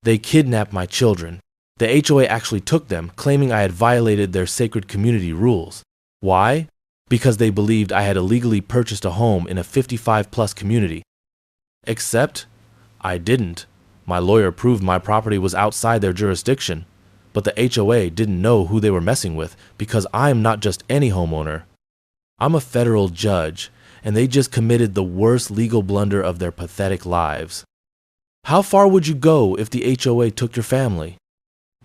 They kidnapped my children. The HOA actually took them, claiming I had violated their sacred community rules. Why? Because they believed I had illegally purchased a home in a 55-plus community. Except, I didn't. My lawyer proved my property was outside their jurisdiction. But the HOA didn't know who they were messing with because I'm not just any homeowner. I'm a federal judge, and they just committed the worst legal blunder of their pathetic lives. How far would you go if the HOA took your family?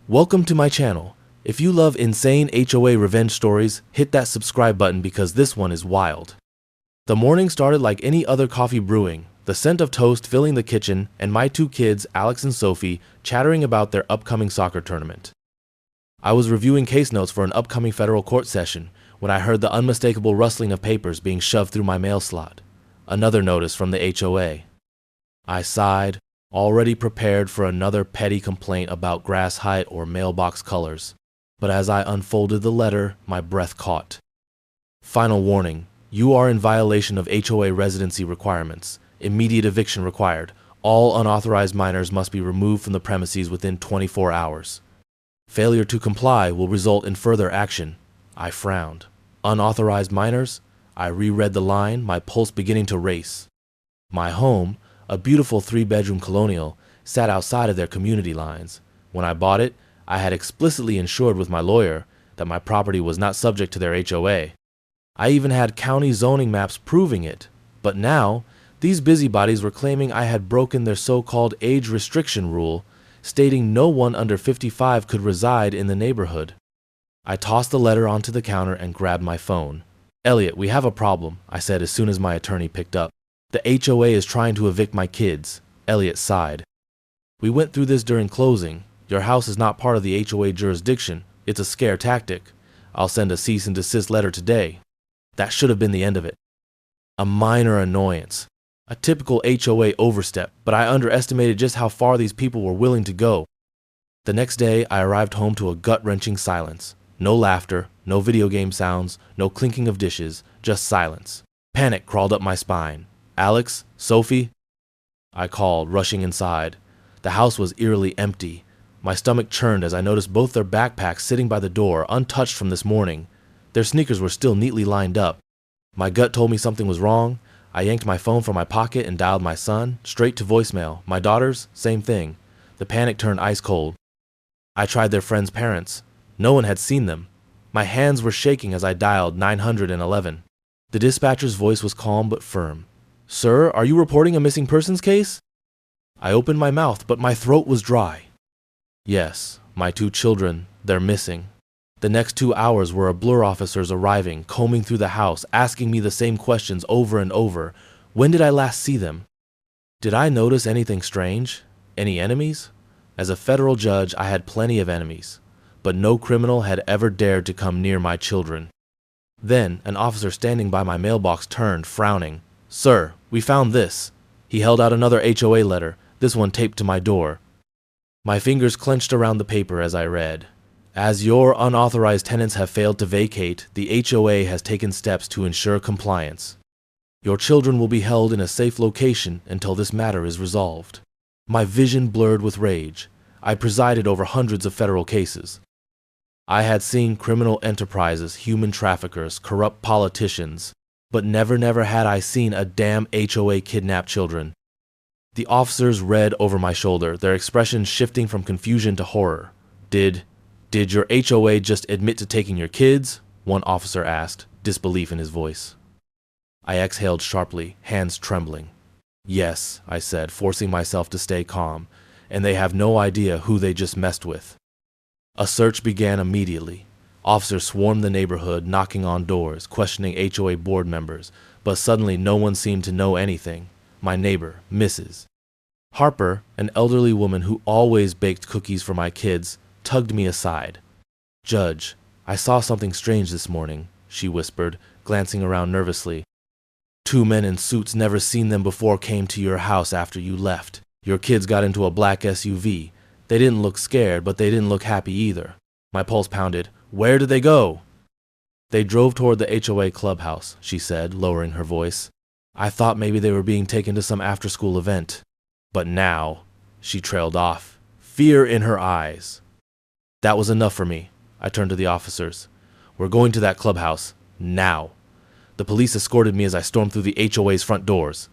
Welcome to my channel. If you love insane HOA revenge stories, hit that subscribe button because this one is wild. The morning started like any other coffee brewing, the scent of toast filling the kitchen, and my two kids, Alex and Sophie, chattering about their upcoming soccer tournament. I was reviewing case notes for an upcoming federal court session when I heard the unmistakable rustling of papers being shoved through my mail slot. Another notice from the HOA. I sighed, already prepared for another petty complaint about grass height or mailbox colors. But as I unfolded the letter, my breath caught. Final warning. You are in violation of HOA residency requirements. Immediate eviction required. All unauthorized minors must be removed from the premises within 24 hours. Failure to comply will result in further action. I frowned. Unauthorized minors? I reread the line, my pulse beginning to race. My home, a beautiful 3-bedroom colonial, sat outside of their community lines. When I bought it, I had explicitly insured with my lawyer that my property was not subject to their HOA. I even had county zoning maps proving it. But now, these busybodies were claiming I had broken their so-called age restriction rule, stating no one under 55 could reside in the neighborhood. I tossed the letter onto the counter and grabbed my phone. "Elliot, we have a problem," I said as soon as my attorney picked up. "The HOA is trying to evict my kids." Elliot sighed. "We went through this during closing. Your house is not part of the HOA jurisdiction. It's a scare tactic. I'll send a cease and desist letter today." That should have been the end of it. A minor annoyance. A typical HOA overstep, but I underestimated just how far these people were willing to go. The next day, I arrived home to a gut-wrenching silence. No laughter, no video game sounds, no clinking of dishes, just silence. Panic crawled up my spine. "Alex? Sophie?" I called, rushing inside. The house was eerily empty. My stomach churned as I noticed both their backpacks sitting by the door, untouched from this morning. Their sneakers were still neatly lined up. My gut told me something was wrong. I yanked my phone from my pocket and dialed my son, straight to voicemail. My daughters, same thing. The panic turned ice cold. I tried their friends' parents. No one had seen them. My hands were shaking as I dialed 911. The dispatcher's voice was calm but firm. "Sir, are you reporting a missing persons case?" I opened my mouth, but my throat was dry. "Yes, my two children, they're missing." The next 2 hours were a blur. Officers arriving, combing through the house, asking me the same questions over and over. When did I last see them? Did I notice anything strange? Any enemies? As a federal judge, I had plenty of enemies, but no criminal had ever dared to come near my children. Then, an officer standing by my mailbox turned, frowning. "Sir, we found this." He held out another HOA letter, this one taped to my door. My fingers clenched around the paper as I read. "As your unauthorized tenants have failed to vacate, the HOA has taken steps to ensure compliance. Your children will be held in a safe location until this matter is resolved." My vision blurred with rage. I presided over hundreds of federal cases. I had seen criminal enterprises, human traffickers, corrupt politicians, but never had I seen a damn HOA kidnap children. The officers read over my shoulder, their expressions shifting from confusion to horror. Did your HOA just admit to taking your kids?" one officer asked, disbelief in his voice. I exhaled sharply, hands trembling. "Yes," I said, forcing myself to stay calm, "and they have no idea who they just messed with." A search began immediately. Officers swarmed the neighborhood, knocking on doors, questioning HOA board members, but suddenly no one seemed to know anything. My neighbor, Mrs. Harper, an elderly woman who always baked cookies for my kids, tugged me aside. "Judge, I saw something strange this morning," she whispered, glancing around nervously. "Two men in suits never seen them before came to your house after you left. Your kids got into a black SUV. They didn't look scared, but they didn't look happy either." My pulse pounded. "Where did they go?" "They drove toward the HOA clubhouse," she said, lowering her voice. "I thought maybe they were being taken to some after-school event. But now," she trailed off, fear in her eyes. That was enough for me. I turned to the officers. We're going to that clubhouse, now. The police escorted me as I stormed through the HOA's front doors.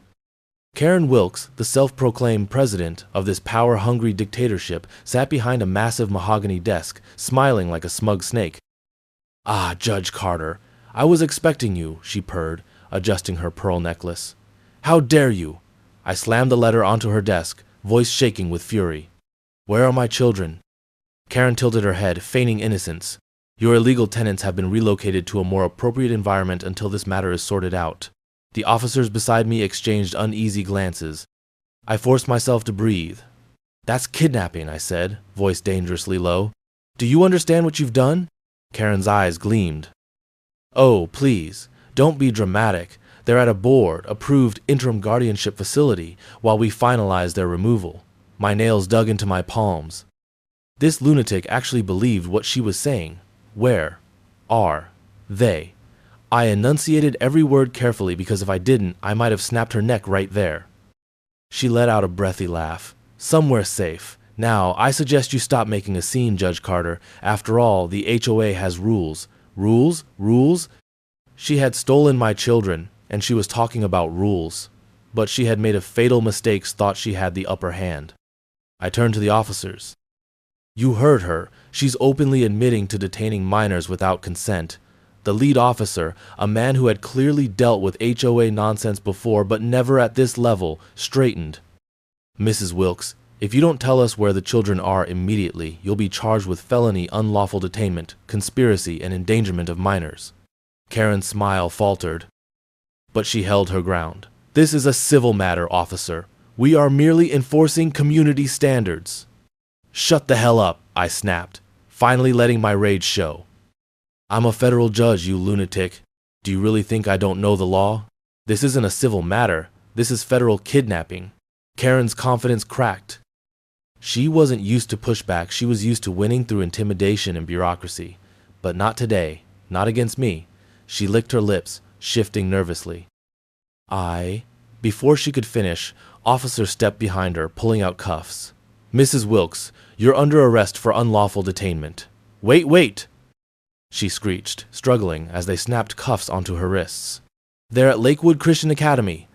Karen Wilkes, the self-proclaimed president of this power-hungry dictatorship, sat behind a massive mahogany desk, smiling like a smug snake. "Ah, Judge Carter, I was expecting you," she purred, adjusting her pearl necklace. "How dare you?" I slammed the letter onto her desk, voice shaking with fury. "Where are my children?" Karen tilted her head, feigning innocence. "Your illegal tenants have been relocated to a more appropriate environment until this matter is sorted out." The officers beside me exchanged uneasy glances. I forced myself to breathe. "That's kidnapping," I said, voice dangerously low. "Do you understand what you've done?" Karen's eyes gleamed. "Oh, please, don't be dramatic. They're at a board-approved interim guardianship facility while we finalize their removal." My nails dug into my palms. This lunatic actually believed what she was saying. Where are they? I enunciated every word carefully because if I didn't, I might have snapped her neck right there. She let out a breathy laugh. "Somewhere safe. Now, I suggest you stop making a scene, Judge Carter. After all, the HOA has rules." "Rules? Rules?" She had stolen my children, and she was talking about rules. But she had made a fatal mistake, thought she had the upper hand. I turned to the officers. "You heard her. She's openly admitting to detaining minors without consent." The lead officer, a man who had clearly dealt with HOA nonsense before but never at this level, straightened. "Mrs. Wilkes, if you don't tell us where the children are immediately, you'll be charged with felony unlawful detainment, conspiracy, and endangerment of minors." Karen's smile faltered, but she held her ground. "This is a civil matter, officer. We are merely enforcing community standards." "Shut the hell up," I snapped, finally letting my rage show. "I'm a federal judge, you lunatic. Do you really think I don't know the law? This isn't a civil matter. This is federal kidnapping." Karen's confidence cracked. She wasn't used to pushback. She was used to winning through intimidation and bureaucracy. But not today. Not against me. She licked her lips, shifting nervously. Before she could finish, officers stepped behind her, pulling out cuffs. "Mrs. Wilkes, you're under arrest for unlawful detainment." Wait! She screeched, struggling as they snapped cuffs onto her wrists. "They're at Lakewood Christian Academy."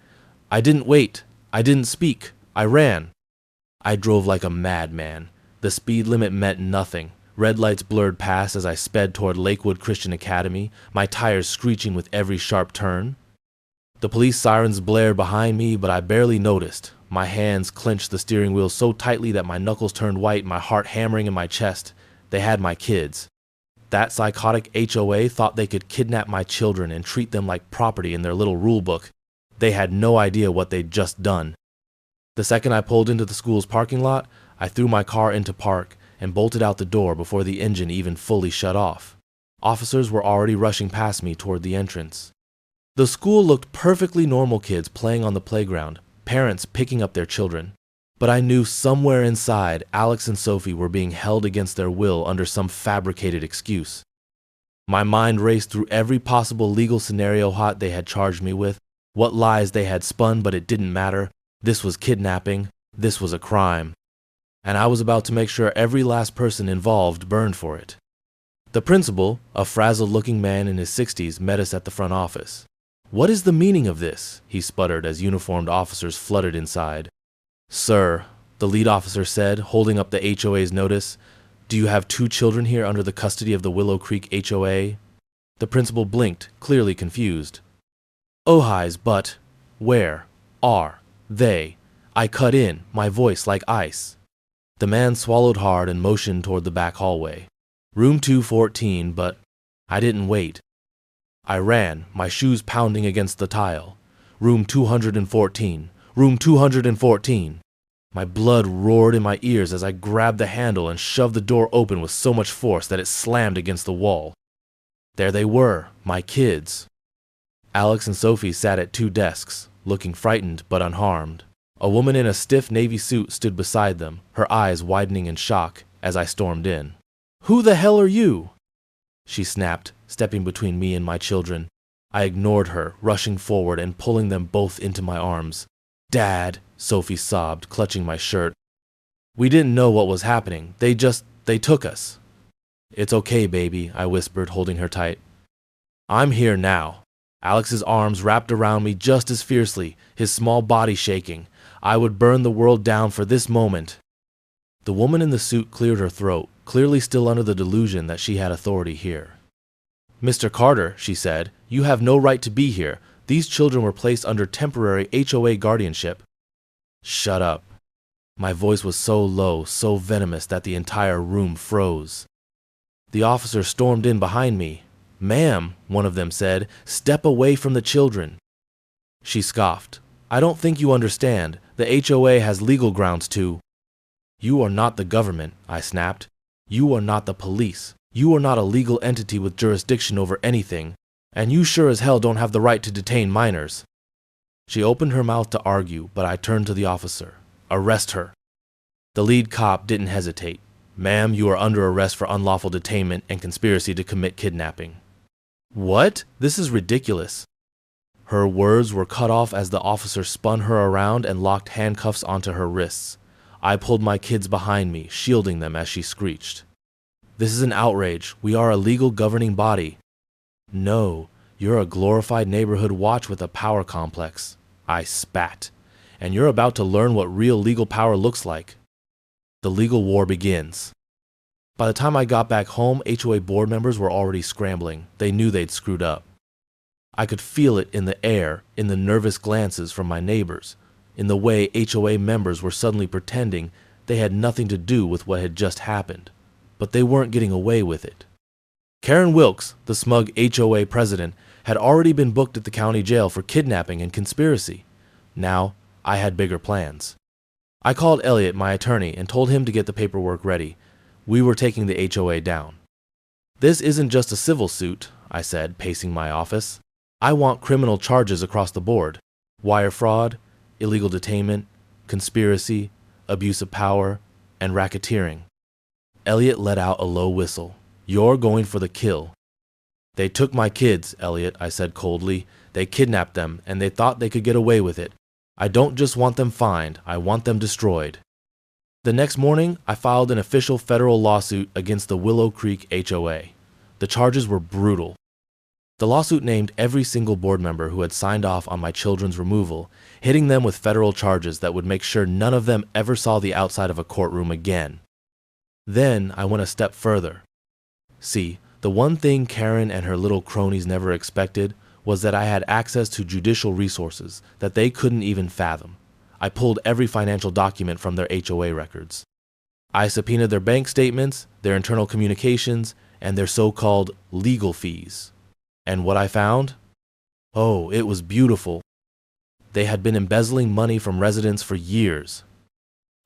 I didn't wait. I didn't speak. I ran. I drove like a madman. The speed limit meant nothing. Red lights blurred past as I sped toward Lakewood Christian Academy, my tires screeching with every sharp turn. The police sirens blared behind me, but I barely noticed. My hands clenched the steering wheel so tightly that my knuckles turned white, my heart hammering in my chest. They had my kids. That psychotic HOA thought they could kidnap my children and treat them like property in their little rule book. They had no idea what they'd just done. The second I pulled into the school's parking lot, I threw my car into park and bolted out the door before the engine even fully shut off. Officers were already rushing past me toward the entrance. The school looked perfectly normal, kids playing on the playground, parents picking up their children. But I knew somewhere inside, Alex and Sophie were being held against their will under some fabricated excuse. My mind raced through every possible legal scenario they had charged me with, what lies they had spun, but it didn't matter. This was kidnapping. This was a crime. And I was about to make sure every last person involved burned for it. The principal, a frazzled-looking man in his 60s, met us at the front office. "What is the meaning of this?" he sputtered as uniformed officers flooded inside. "Sir," the lead officer said, holding up the HOA's notice, "do you have 2 children here under the custody of the Willow Creek HOA?" The principal blinked, clearly confused. "Ohis, but where are they?" I cut in, my voice like ice. The man swallowed hard and motioned toward the back hallway. "Room 214, but..." I didn't wait. I ran, my shoes pounding against the tile. "Room 214. Room 214. My blood roared in my ears as I grabbed the handle and shoved the door open with so much force that it slammed against the wall. There they were, my kids. Alex and Sophie sat at 2 desks, looking frightened but unharmed. A woman in a stiff navy suit stood beside them, her eyes widening in shock as I stormed in. "Who the hell are you?" she snapped, stepping between me and my children. I ignored her, rushing forward and pulling them both into my arms. "Dad," Sophie sobbed, clutching my shirt. We didn't know what was happening. They took us. It's okay, baby, I whispered, holding her tight. I'm here now. Alex's arms wrapped around me just as fiercely, his small body shaking. I would burn the world down for this moment. The woman in the suit cleared her throat, clearly still under the delusion that she had authority here. Mr. Carter, she said, you have no right to be here. These children were placed under temporary HOA guardianship. Shut up. My voice was so low, so venomous that the entire room froze. The officer stormed in behind me. Ma'am, one of them said, step away from the children. She scoffed. I don't think you understand. The HOA has legal grounds to. You are not the government, I snapped. You are not the police. You are not a legal entity with jurisdiction over anything, and you sure as hell don't have the right to detain minors. She opened her mouth to argue, but I turned to the officer. Arrest her. The lead cop didn't hesitate. Ma'am, you are under arrest for unlawful detainment and conspiracy to commit kidnapping. What? This is ridiculous. Her words were cut off as the officer spun her around and locked handcuffs onto her wrists. I pulled my kids behind me, shielding them as she screeched. This is an outrage. We are a legal governing body. No, you're a glorified neighborhood watch with a power complex. I spat. And you're about to learn what real legal power looks like. The legal war begins. By the time I got back home, HOA board members were already scrambling. They knew they'd screwed up. I could feel it in the air, in the nervous glances from my neighbors, in the way HOA members were suddenly pretending they had nothing to do with what had just happened. But they weren't getting away with it. Karen Wilkes, the smug HOA president, had already been booked at the county jail for kidnapping and conspiracy. Now, I had bigger plans. I called Elliot, my attorney, and told him to get the paperwork ready. We were taking the HOA down. This isn't just a civil suit, I said, pacing my office. I want criminal charges across the board. Wire fraud, illegal detainment, conspiracy, abuse of power, and racketeering. Elliot let out a low whistle. You're going for the kill. They took my kids, Elliot, I said coldly. They kidnapped them, and they thought they could get away with it. I don't just want them fined, I want them destroyed. The next morning, I filed an official federal lawsuit against the Willow Creek HOA. The charges were brutal. The lawsuit named every single board member who had signed off on my children's removal, hitting them with federal charges that would make sure none of them ever saw the outside of a courtroom again. Then I went a step further. See, the one thing Karen and her little cronies never expected was that I had access to judicial resources that they couldn't even fathom. I pulled every financial document from their HOA records. I subpoenaed their bank statements, their internal communications, and their so-called legal fees. And what I found? Oh, it was beautiful. They had been embezzling money from residents for years.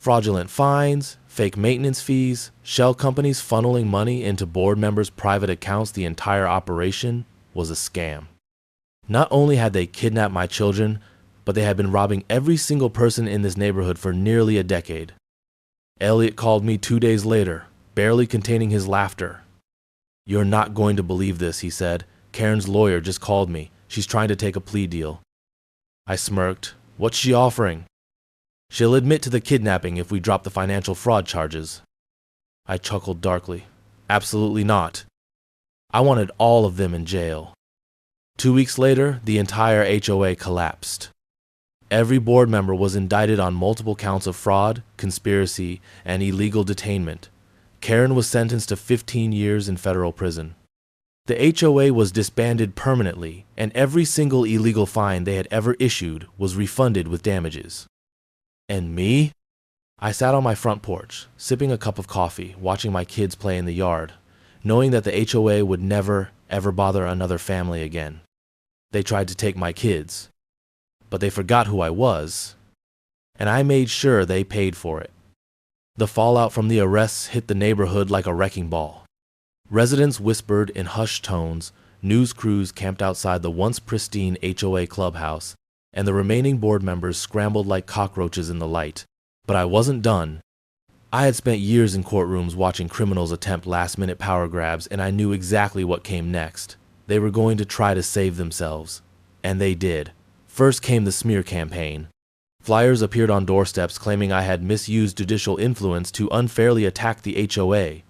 Fraudulent fines, fake maintenance fees, shell companies funneling money into board members' private accounts. The entire operation was a scam. Not only had they kidnapped my children, but they had been robbing every single person in this neighborhood for nearly a decade. Elliot called me 2 days later, barely containing his laughter. You're not going to believe this, he said. Karen's lawyer just called me. She's trying to take a plea deal. I smirked. What's she offering? She'll admit to the kidnapping if we drop the financial fraud charges. I chuckled darkly. Absolutely not. I wanted all of them in jail. 2 weeks later, the entire HOA collapsed. Every board member was indicted on multiple counts of fraud, conspiracy, and illegal detainment. Karen was sentenced to 15 years in federal prison. The HOA was disbanded permanently, and every single illegal fine they had ever issued was refunded with damages. And me? I sat on my front porch, sipping a cup of coffee, watching my kids play in the yard, knowing that the HOA would never, ever bother another family again. They tried to take my kids, but they forgot who I was, and I made sure they paid for it. The fallout from the arrests hit the neighborhood like a wrecking ball. Residents whispered in hushed tones, news crews camped outside the once pristine HOA clubhouse, and the remaining board members scrambled like cockroaches in the light. But I wasn't done. I had spent years in courtrooms watching criminals attempt last-minute power grabs, and I knew exactly what came next. They were going to try to save themselves. And they did. First came the smear campaign. Flyers appeared on doorsteps claiming I had misused judicial influence to unfairly attack the HOA.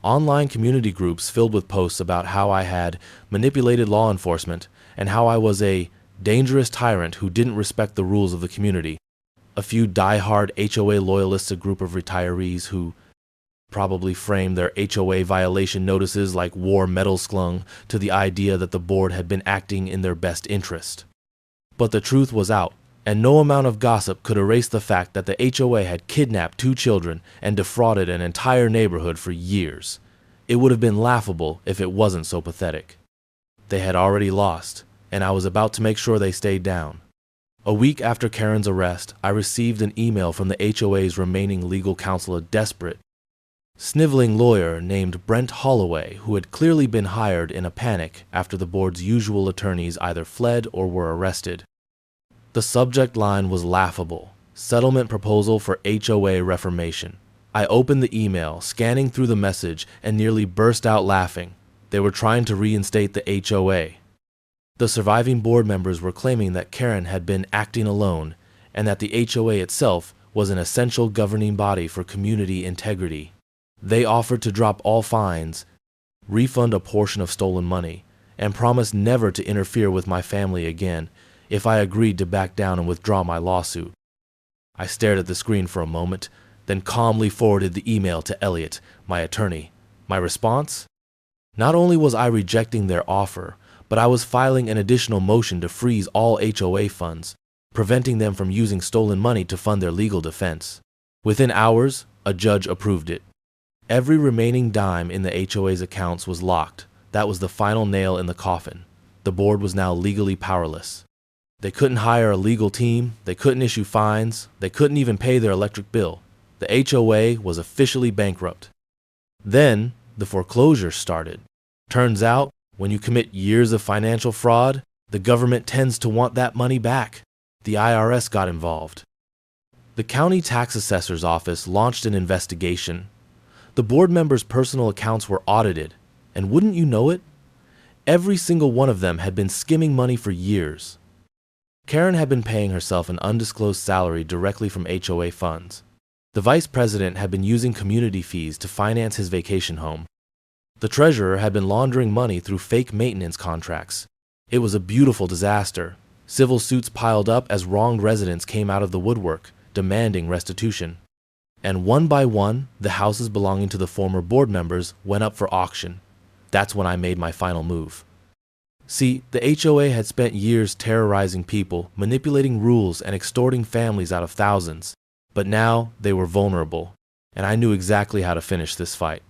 Online community groups filled with posts about how I had manipulated law enforcement and how I was a dangerous tyrant who didn't respect the rules of the community. A few die-hard HOA loyalists, a group of retirees who probably framed their HOA violation notices like war medals clung to the idea that the board had been acting in their best interest. But the truth was out, and no amount of gossip could erase the fact that the HOA had kidnapped 2 children and defrauded an entire neighborhood for years. It would have been laughable if it wasn't so pathetic. They had already lost, and I was about to make sure they stayed down. A week after Karen's arrest, I received an email from the HOA's remaining legal counsel, a desperate, sniveling lawyer named Brent Holloway, who had clearly been hired in a panic after the board's usual attorneys either fled or were arrested. The subject line was laughable: settlement proposal for HOA reformation. I opened the email, scanning through the message, and nearly burst out laughing. They were trying to reinstate the HOA. The surviving board members were claiming that Karen had been acting alone and that the HOA itself was an essential governing body for community integrity. They offered to drop all fines, refund a portion of stolen money, and promised never to interfere with my family again if I agreed to back down and withdraw my lawsuit. I stared at the screen for a moment, then calmly forwarded the email to Elliot, my attorney. My response? Not only was I rejecting their offer, but I was filing an additional motion to freeze all HOA funds, preventing them from using stolen money to fund their legal defense. Within hours, a judge approved it. Every remaining dime in the HOA's accounts was locked. That was the final nail in the coffin. The board was now legally powerless. They couldn't hire a legal team, they couldn't issue fines, they couldn't even pay their electric bill. The HOA was officially bankrupt. Then, the foreclosure started. Turns out, when you commit years of financial fraud, the government tends to want that money back. The IRS got involved. The county tax assessor's office launched an investigation. The board members' personal accounts were audited, and wouldn't you know it, every single one of them had been skimming money for years. Karen had been paying herself an undisclosed salary directly from HOA funds. The vice president had been using community fees to finance his vacation home. The treasurer had been laundering money through fake maintenance contracts. It was a beautiful disaster. Civil suits piled up as wronged residents came out of the woodwork, demanding restitution. And one by one, the houses belonging to the former board members went up for auction. That's when I made my final move. See, the HOA had spent years terrorizing people, manipulating rules, and extorting families out of thousands. But now they were vulnerable, and I knew exactly how to finish this fight.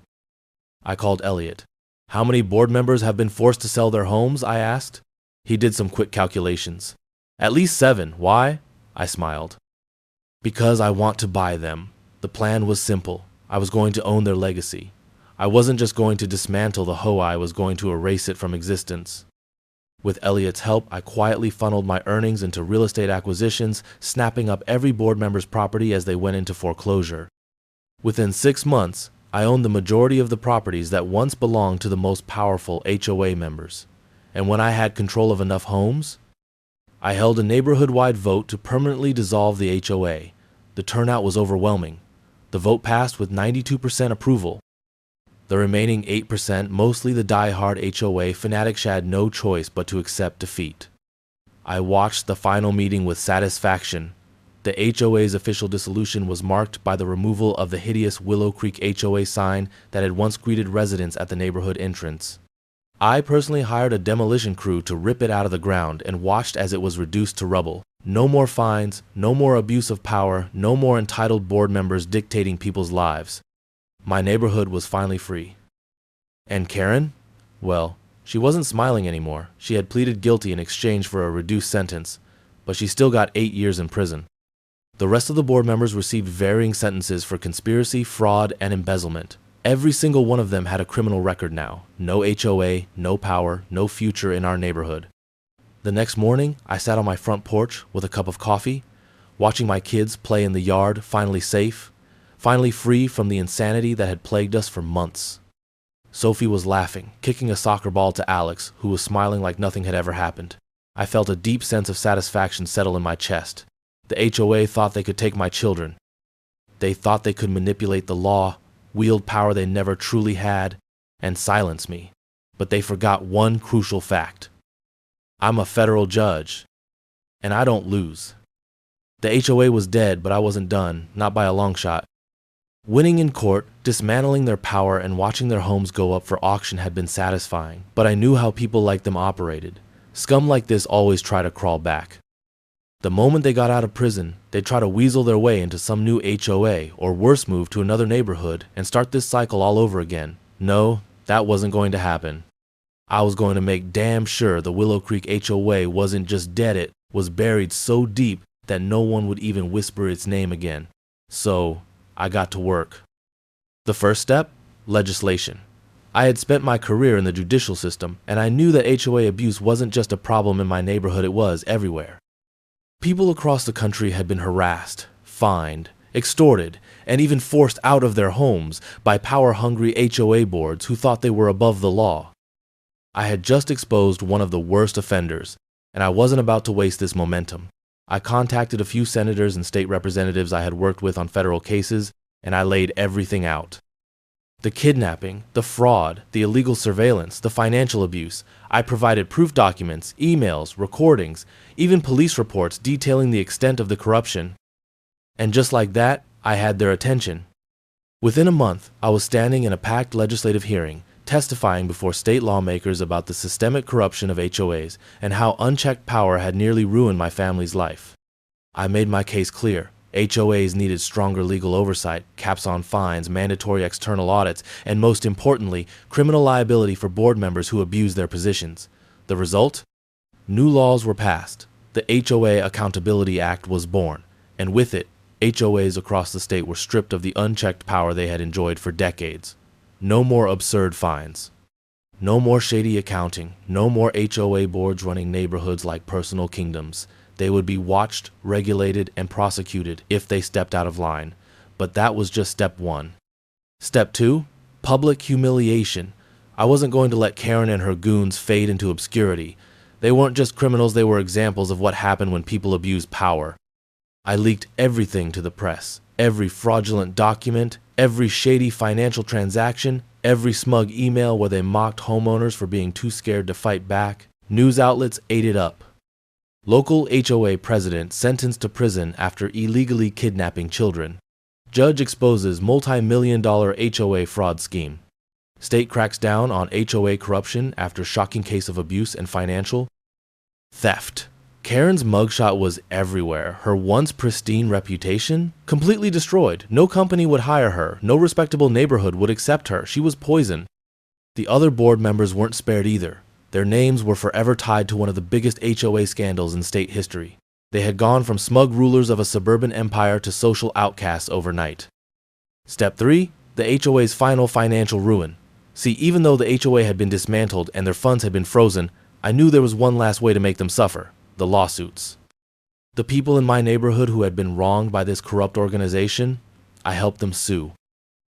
I called Elliot. "How many board members have been forced to sell their homes?" I asked. He did some quick calculations. "At least 7. Why?" I smiled. "Because I want to buy them." The plan was simple. I was going to own their legacy. I wasn't just going to dismantle the HOA, I was going to erase it from existence. With Elliot's help, I quietly funneled my earnings into real estate acquisitions, snapping up every board member's property as they went into foreclosure. Within 6 months, I owned the majority of the properties that once belonged to the most powerful HOA members. And when I had control of enough homes, I held a neighborhood-wide vote to permanently dissolve the HOA. The turnout was overwhelming. The vote passed with 92% approval. The remaining 8%, mostly the die-hard HOA fanatics, had no choice but to accept defeat. I watched the final meeting with satisfaction. The HOA's official dissolution was marked by the removal of the hideous Willow Creek HOA sign that had once greeted residents at the neighborhood entrance. I personally hired a demolition crew to rip it out of the ground and watched as it was reduced to rubble. No more fines, no more abuse of power, no more entitled board members dictating people's lives. My neighborhood was finally free. And Karen? Well, she wasn't smiling anymore. She had pleaded guilty in exchange for a reduced sentence, but she still got 8 years in prison. The rest of the board members received varying sentences for conspiracy, fraud, and embezzlement. Every single one of them had a criminal record now. No HOA, no power, no future in our neighborhood. The next morning, I sat on my front porch with a cup of coffee, watching my kids play in the yard, finally safe, finally free from the insanity that had plagued us for months. Sophie was laughing, kicking a soccer ball to Alex, who was smiling like nothing had ever happened. I felt a deep sense of satisfaction settle in my chest. The HOA thought they could take my children. They thought they could manipulate the law, wield power they never truly had, and silence me. But they forgot one crucial fact. I'm a federal judge, and I don't lose. The HOA was dead, but I wasn't done, not by a long shot. Winning in court, dismantling their power, and watching their homes go up for auction had been satisfying, but I knew how people like them operated. Scum like this always try to crawl back. The moment they got out of prison, they'd try to weasel their way into some new HOA, or worse, move to another neighborhood and start this cycle all over again. No, that wasn't going to happen. I was going to make damn sure the Willow Creek HOA wasn't just dead, it was buried so deep that no one would even whisper its name again. So, I got to work. The first step? Legislation. I had spent my career in the judicial system, and I knew that HOA abuse wasn't just a problem in my neighborhood, it was everywhere. People across the country had been harassed, fined, extorted, and even forced out of their homes by power-hungry HOA boards who thought they were above the law. I had just exposed one of the worst offenders, and I wasn't about to waste this momentum. I contacted a few senators and state representatives I had worked with on federal cases, and I laid everything out. The kidnapping, the fraud, the illegal surveillance, the financial abuse. I provided proof documents, emails, recordings, even police reports detailing the extent of the corruption. And just like that, I had their attention. Within a month, I was standing in a packed legislative hearing, testifying before state lawmakers about the systemic corruption of HOAs and how unchecked power had nearly ruined my family's life. I made my case clear. HOAs needed stronger legal oversight, caps on fines, mandatory external audits, and most importantly, criminal liability for board members who abuse their positions. The result? New laws were passed. The HOA Accountability Act was born, and with it, HOAs across the state were stripped of the unchecked power they had enjoyed for decades. No more absurd fines. No more shady accounting. No more HOA boards running neighborhoods like personal kingdoms. They would be watched, regulated, and prosecuted if they stepped out of line. But that was just step one. Step two, public humiliation. I wasn't going to let Karen and her goons fade into obscurity. They weren't just criminals, they were examples of what happened when people abuse power. I leaked everything to the press. Every fraudulent document, every shady financial transaction, every smug email where they mocked homeowners for being too scared to fight back. News outlets ate it up. Local HOA president sentenced to prison after illegally kidnapping children. Judge exposes multi-million-dollar HOA fraud scheme. State cracks down on HOA corruption after shocking case of abuse and financial theft. Karen's mugshot was everywhere. Her once pristine reputation completely destroyed. No company would hire her. No respectable neighborhood would accept her. She was poison. The other board members weren't spared either. Their names were forever tied to one of the biggest HOA scandals in state history. They had gone from smug rulers of a suburban empire to social outcasts overnight. Step 3. The HOA's final financial ruin. See, even though the HOA had been dismantled and their funds had been frozen, I knew there was one last way to make them suffer: the lawsuits. The people in my neighborhood who had been wronged by this corrupt organization, I helped them sue.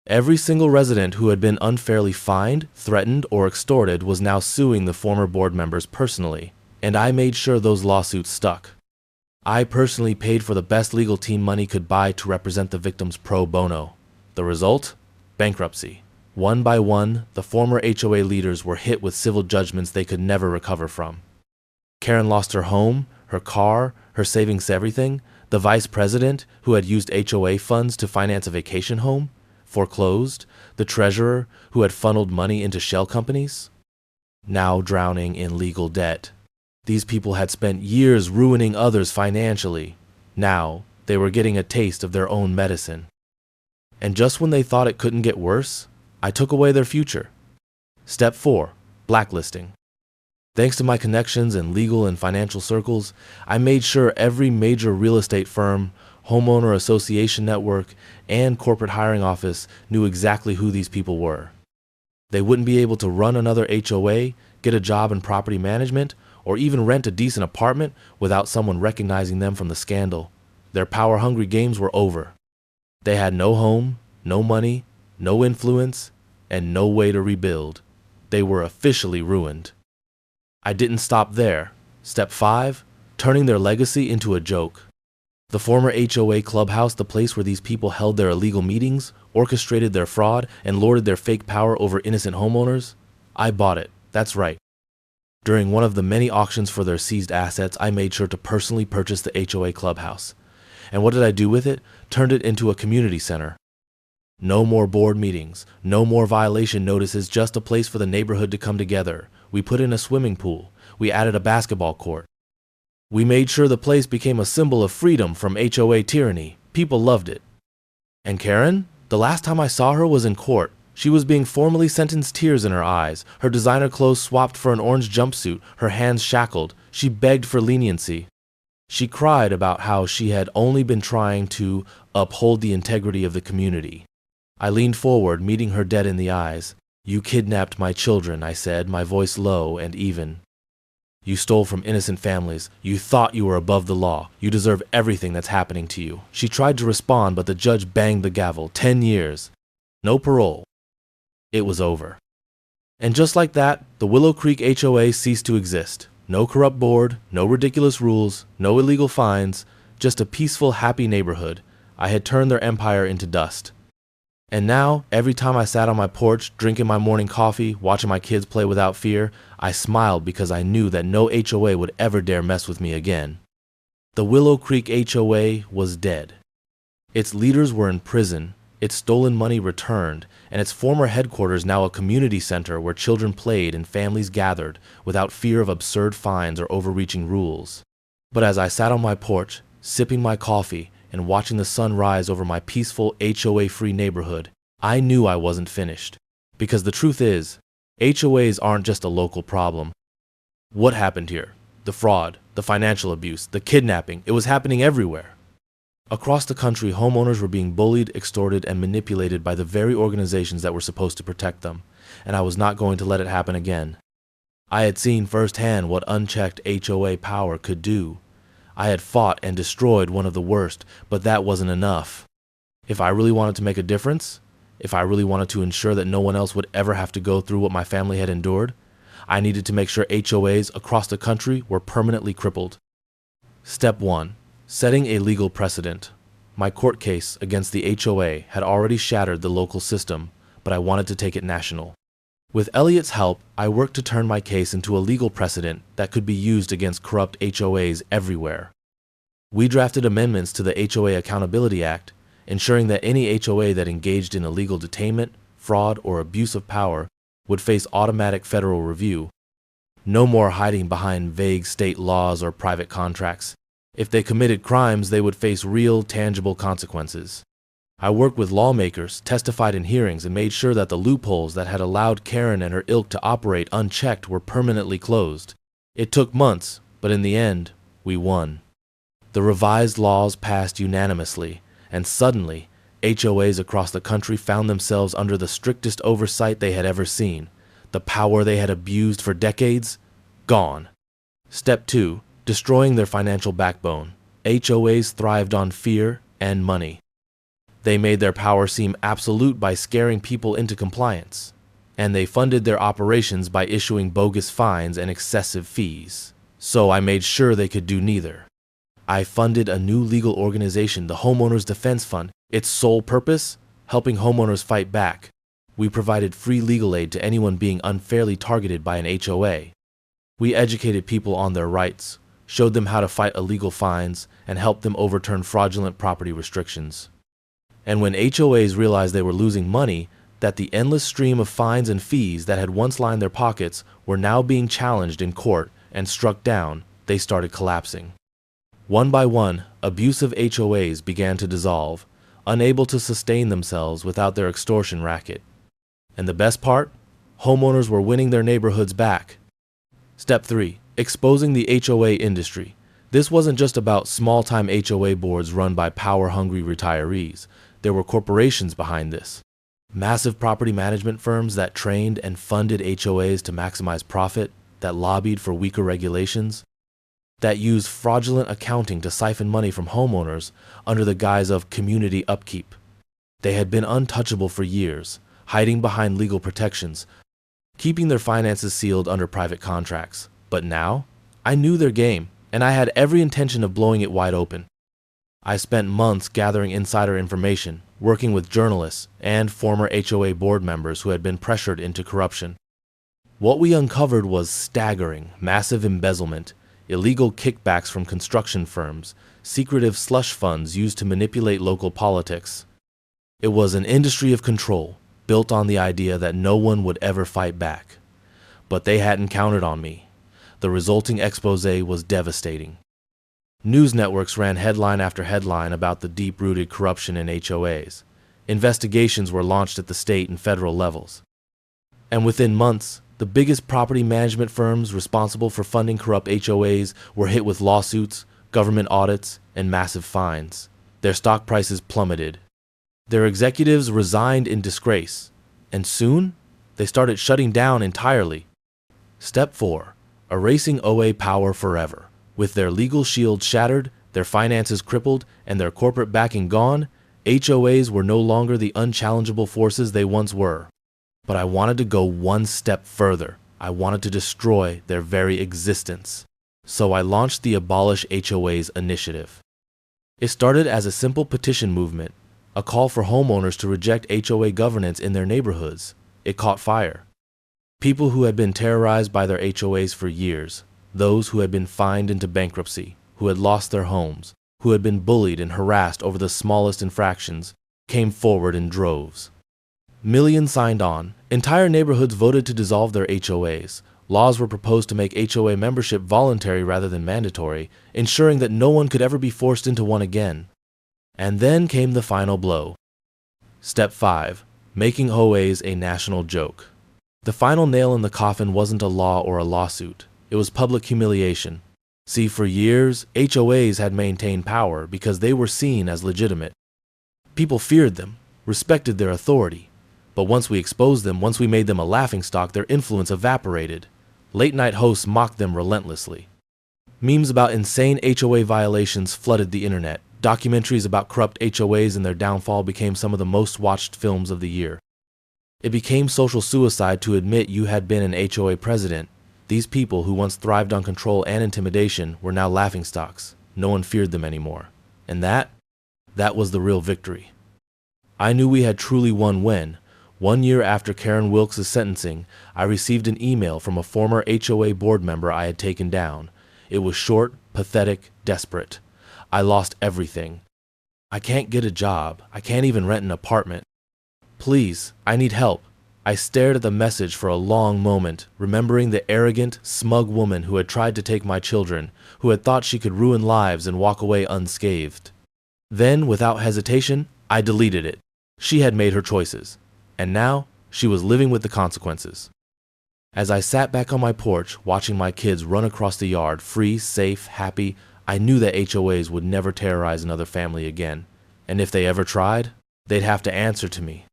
Every single resident who had been unfairly fined, threatened, or extorted was now suing the former board members personally, and I made sure those lawsuits stuck. I personally paid for the best legal team money could buy to represent the victims pro bono. The result? Bankruptcy. One by one, the former HOA leaders were hit with civil judgments they could never recover from. Karen lost her home, her car, her savings, everything. The vice president, who had used HOA funds to finance a vacation home, foreclosed. The treasurer, who had funneled money into shell companies, now drowning in legal debt. These people had spent years ruining others financially. Now, they were getting a taste of their own medicine. And just when they thought it couldn't get worse, I took away their future. Step 4. Blacklisting. Thanks to my connections in legal and financial circles, I made sure every major real estate firm, homeowner association network, and corporate hiring office knew exactly who these people were. They wouldn't be able to run another HOA, get a job in property management, or even rent a decent apartment without someone recognizing them from the scandal. Their power-hungry games were over. They had no home, no money, no influence, and no way to rebuild. They were officially ruined. I didn't stop there. Step 5. Turning their legacy into a joke. The former HOA clubhouse, the place where these people held their illegal meetings, orchestrated their fraud, and lorded their fake power over innocent homeowners? I bought it. That's right. During one of the many auctions for their seized assets, I made sure to personally purchase the HOA clubhouse. And what did I do with it? Turned it into a community center. No more board meetings, no more violation notices, just a place for the neighborhood to come together. We put in a swimming pool. We added a basketball court. We made sure the place became a symbol of freedom from HOA tyranny. People loved it. And Karen? The last time I saw her was in court. She was being formally sentenced, tears in her eyes, her designer clothes swapped for an orange jumpsuit, her hands shackled. She begged for leniency. She cried about how she had only been trying to uphold the integrity of the community. I leaned forward, meeting her dead in the eyes. "You kidnapped my children," I said, my voice low and even. "You stole from innocent families. You thought you were above the law. You deserve everything that's happening to you." She tried to respond, but the judge banged the gavel. 10 years. No parole. It was over. And just like that, the Willow Creek HOA ceased to exist. No corrupt board, no ridiculous rules, no illegal fines, just a peaceful, happy neighborhood. I had turned their empire into dust. And now, every time I sat on my porch, drinking my morning coffee, watching my kids play without fear, I smiled because I knew that no HOA would ever dare mess with me again. The Willow Creek HOA was dead. Its leaders were in prison, its stolen money returned, and its former headquarters now a community center where children played and families gathered without fear of absurd fines or overreaching rules. But as I sat on my porch, sipping my coffee, and watching the sun rise over my peaceful HOA-free neighborhood, I knew I wasn't finished. Because the truth is, HOAs aren't just a local problem. What happened here? The fraud, the financial abuse, the kidnapping, it was happening everywhere. Across the country, homeowners were being bullied, extorted, and manipulated by the very organizations that were supposed to protect them, and I was not going to let it happen again. I had seen firsthand what unchecked HOA power could do. I had fought and destroyed one of the worst, but that wasn't enough. If I really wanted to make a difference, if I really wanted to ensure that no one else would ever have to go through what my family had endured, I needed to make sure HOAs across the country were permanently crippled. Step 1. Setting a legal precedent. My court case against the HOA had already shattered the local system, but I wanted to take it national. With Elliot's help, I worked to turn my case into a legal precedent that could be used against corrupt HOAs everywhere. We drafted amendments to the HOA Accountability Act, ensuring that any HOA that engaged in illegal detainment, fraud, or abuse of power would face automatic federal review. No more hiding behind vague state laws or private contracts. If they committed crimes, they would face real, tangible consequences. I worked with lawmakers, testified in hearings, and made sure that the loopholes that had allowed Karen and her ilk to operate unchecked were permanently closed. It took months, but in the end, we won. The revised laws passed unanimously, and suddenly, HOAs across the country found themselves under the strictest oversight they had ever seen. The power they had abused for decades, gone. Step 2. Destroying their financial backbone. HOAs thrived on fear and money. They made their power seem absolute by scaring people into compliance, and they funded their operations by issuing bogus fines and excessive fees. So I made sure they could do neither. I funded a new legal organization, the Homeowners Defense Fund. Its sole purpose? Helping homeowners fight back. We provided free legal aid to anyone being unfairly targeted by an HOA. We educated people on their rights, showed them how to fight illegal fines, and helped them overturn fraudulent property restrictions. And when HOAs realized they were losing money, that the endless stream of fines and fees that had once lined their pockets were now being challenged in court and struck down, they started collapsing. One by one, abusive HOAs began to dissolve, unable to sustain themselves without their extortion racket. And the best part? Homeowners were winning their neighborhoods back. Step 3. Exposing the HOA industry. This wasn't just about small-time HOA boards run by power-hungry retirees. There were corporations behind this. Massive property management firms that trained and funded HOAs to maximize profit, that lobbied for weaker regulations, that used fraudulent accounting to siphon money from homeowners under the guise of community upkeep. They had been untouchable for years, hiding behind legal protections, keeping their finances sealed under private contracts. But now, I knew their game, and I had every intention of blowing it wide open. I spent months gathering insider information, working with journalists and former HOA board members who had been pressured into corruption. What we uncovered was staggering: massive embezzlement, illegal kickbacks from construction firms, secretive slush funds used to manipulate local politics. It was an industry of control, built on the idea that no one would ever fight back. But they hadn't counted on me. The resulting expose was devastating. News networks ran headline after headline about the deep-rooted corruption in HOAs. Investigations were launched at the state and federal levels. And within months, the biggest property management firms responsible for funding corrupt HOAs were hit with lawsuits, government audits, and massive fines. Their stock prices plummeted. Their executives resigned in disgrace, and soon, they started shutting down entirely. Step 4. Erasing OA power forever. With their legal shield shattered, their finances crippled, and their corporate backing gone, HOAs were no longer the unchallengeable forces they once were. But I wanted to go one step further. I wanted to destroy their very existence. So I launched the Abolish HOAs initiative. It started as a simple petition movement, a call for homeowners to reject HOA governance in their neighborhoods. It caught fire. People who had been terrorized by their HOAs for years, those who had been fined into bankruptcy, who had lost their homes, who had been bullied and harassed over the smallest infractions, came forward in droves. Millions signed on. Entire neighborhoods voted to dissolve their HOAs. Laws were proposed to make HOA membership voluntary rather than mandatory, ensuring that no one could ever be forced into one again. And then came the final blow. Step 5. Making HOAs a national joke. The final nail in the coffin wasn't a law or a lawsuit. It was public humiliation. See, for years, HOAs had maintained power because they were seen as legitimate. People feared them, respected their authority. But once we exposed them, once we made them a laughingstock, their influence evaporated. Late-night hosts mocked them relentlessly. Memes about insane HOA violations flooded the internet. Documentaries about corrupt HOAs and their downfall became some of the most watched films of the year. It became social suicide to admit you had been an HOA president. These people who once thrived on control and intimidation were now laughingstocks. No one feared them anymore. And that was the real victory. I knew we had truly won when, 1 year after Karen Wilkes' sentencing, I received an email from a former HOA board member I had taken down. It was short, pathetic, desperate. I lost everything. I can't get a job. I can't even rent an apartment. Please, I need help. I stared at the message for a long moment, remembering the arrogant, smug woman who had tried to take my children, who had thought she could ruin lives and walk away unscathed. Then, without hesitation, I deleted it. She had made her choices, and now she was living with the consequences. As I sat back on my porch, watching my kids run across the yard, free, safe, happy, I knew that HOAs would never terrorize another family again, and if they ever tried, they'd have to answer to me.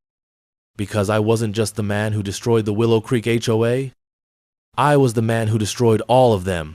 Because I wasn't just the man who destroyed the Willow Creek HOA, I was the man who destroyed all of them.